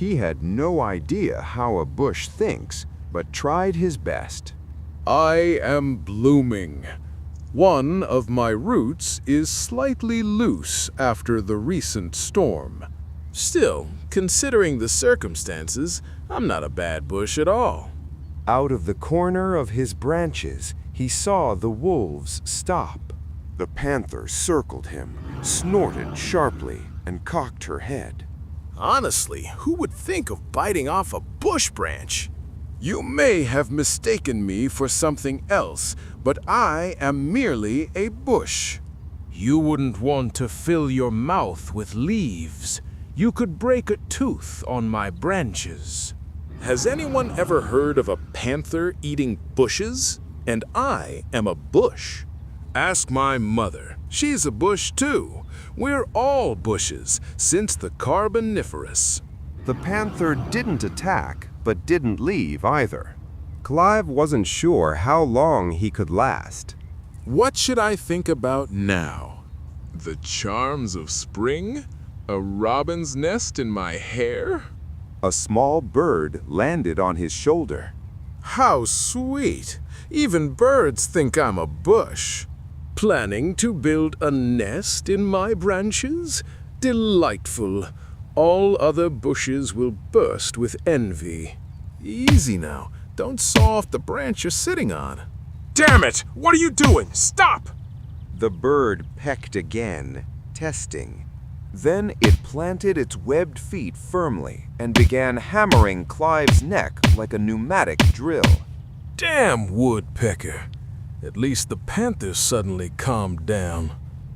He had no idea how a bush thinks, but tried his best. I am blooming. One of my roots is slightly loose after the recent storm. Still, considering the circumstances, I'm not a bad bush at all. Out of the corner of his branches, he saw the wolves stop. The panther circled him, snorted sharply, and cocked her head. Honestly, who would think of biting off a bush branch? You may have mistaken me for something else, but I am merely a bush. You wouldn't want to fill your mouth with leaves. You could break a tooth on my branches. Has anyone ever heard of a panther eating bushes? And I am a bush. Ask my mother. She's a bush too. We're all bushes since the Carboniferous. The panther didn't attack, but didn't leave either. Clive wasn't sure how long he could last. What should I think about now? The charms of spring? A robin's nest in my hair? A small bird landed on his shoulder. How sweet! Even birds think I'm a bush. Planning to build a nest in my branches? Delightful. All other bushes will burst with envy. Easy now. Don't saw off the branch you're sitting on. Damn it! What are you doing? Stop! The bird pecked again, testing. Then it planted its webbed feet firmly and began hammering Clive's neck like a pneumatic drill. Damn woodpecker. At least the panther suddenly calmed down.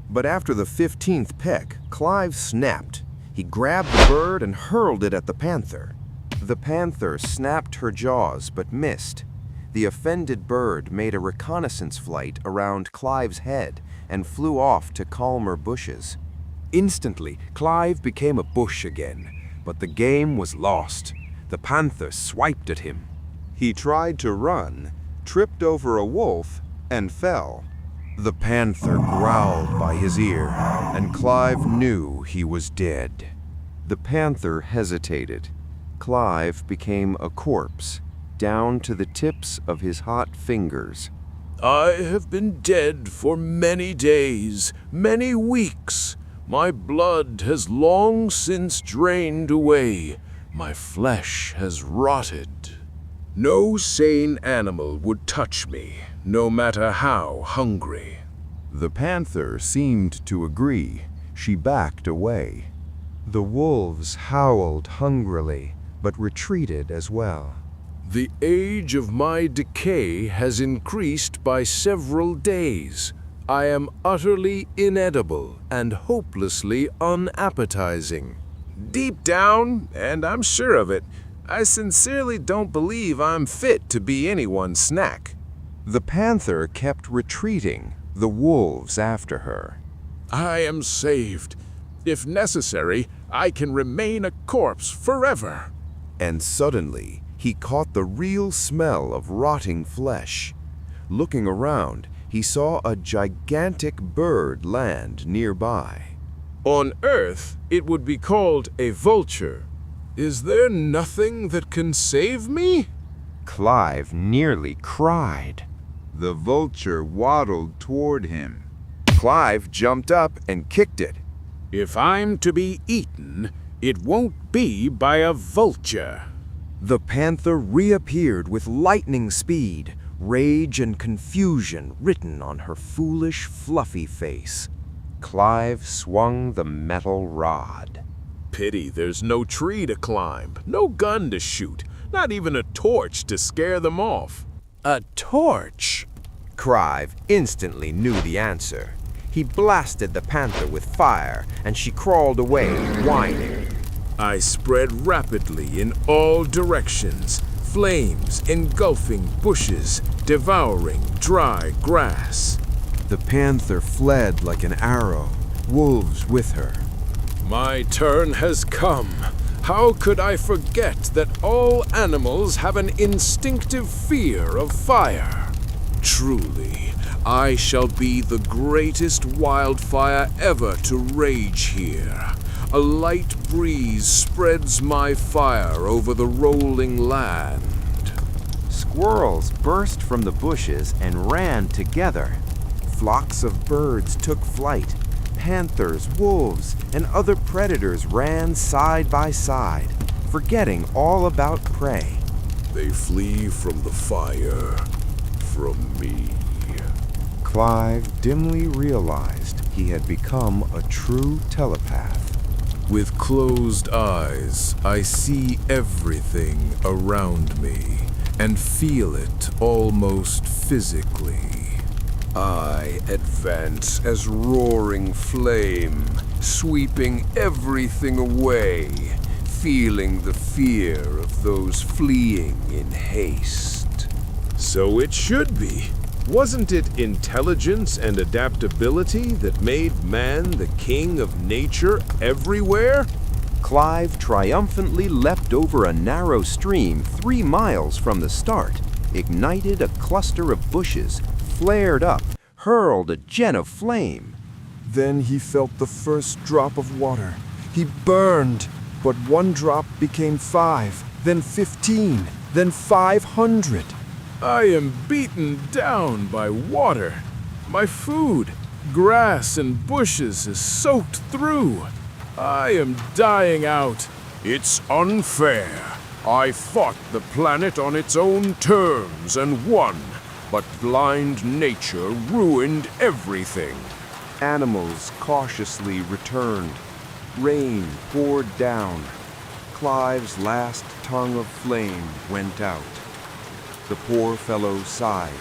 But after the 15th peck, Clive snapped. He grabbed the bird and hurled it at the panther. The panther snapped her jaws but missed. The offended bird made a reconnaissance flight around Clive's head and flew off to calmer bushes. Instantly, Clive became a bush again, but the game was lost. The panther swiped at him. He tried to run, tripped over a wolf, and fell. The panther growled by his ear, and Clive knew he was dead. The panther hesitated. Clive became a corpse, down to the tips of his hot fingers. I have been dead for many days, many weeks. My blood has long since drained away. My flesh has rotted. No sane animal would touch me, no matter how hungry. The panther seemed to agree. She backed away. The wolves howled hungrily, but retreated as well. The age of my decay has increased by several days. I am utterly inedible and hopelessly unappetizing. Deep down, and I'm sure of it, I sincerely don't believe I'm fit to be anyone's snack. The panther kept retreating, the wolves after her. I am saved. If necessary, I can remain a corpse forever. And suddenly, he caught the real smell of rotting flesh. Looking around, he saw a gigantic bird land nearby. On Earth, it would be called a vulture. Is there nothing that can save me? Clive nearly cried. The vulture waddled toward him. Clive jumped up and kicked it. If I'm to be eaten, it won't be by a vulture. The panther reappeared with lightning speed, rage and confusion written on her foolish, fluffy face. Clive swung the metal rod. Pity there's no tree to climb, no gun to shoot, not even a torch to scare them off. A torch? Clive instantly knew the answer. He blasted the panther with fire, and she crawled away, whining. I spread rapidly in all directions, flames engulfing bushes, devouring dry grass. The panther fled like an arrow, wolves with her. My turn has come. How could I forget that all animals have an instinctive fear of fire? Truly, I shall be the greatest wildfire ever to rage here. A light breeze spreads my fire over the rolling land. Squirrels burst from the bushes and ran together. Flocks of birds took flight. Panthers, wolves, and other predators ran side by side, forgetting all about prey. They flee from the fire, from me. Clive dimly realized he had become a true telepath. With closed eyes, I see everything around me and feel it almost physically. I advance as roaring flame, sweeping everything away, feeling the fear of those fleeing in haste. So it should be. Wasn't it intelligence and adaptability that made man the king of nature everywhere? Clive triumphantly leapt over a narrow stream 3 miles from the start, ignited a cluster of bushes, flared up, hurled a jet of flame. Then he felt the first drop of water. He burned, but 1 drop became 5, then 15, then 500. I am beaten down by water. My food, grass and bushes is soaked through. I am dying out. It's unfair. I fought the planet on its own terms and won, but blind nature ruined everything. Animals cautiously returned. Rain poured down. Clive's last tongue of flame went out. The poor fellow sighed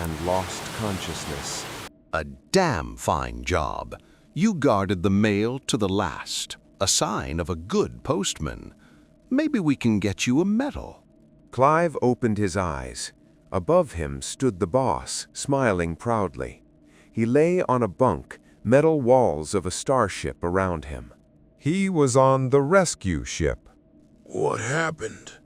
and lost consciousness. A damn fine job. You guarded the mail to the last, a sign of a good postman. Maybe we can get you a medal. Clive opened his eyes. Above him stood the boss, smiling proudly. He lay on a bunk, metal walls of a starship around him. He was on the rescue ship. What happened?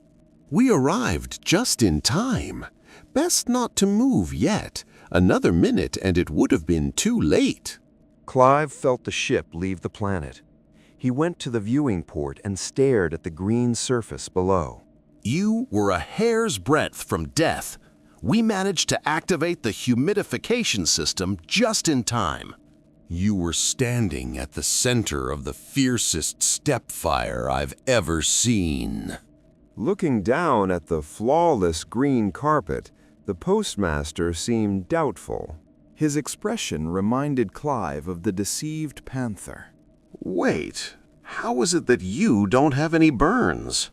We arrived just in time. Best not to move yet. Another minute and it would have been too late. Clive felt the ship leave the planet. He went to the viewing port and stared at the green surface below. You were a hair's breadth from death. We managed to activate the humidification system just in time. You were standing at the center of the fiercest step fire I've ever seen. Looking down at the flawless green carpet, the postmaster seemed doubtful. His expression reminded Clive of the deceived panther. Wait, how is it that you don't have any burns?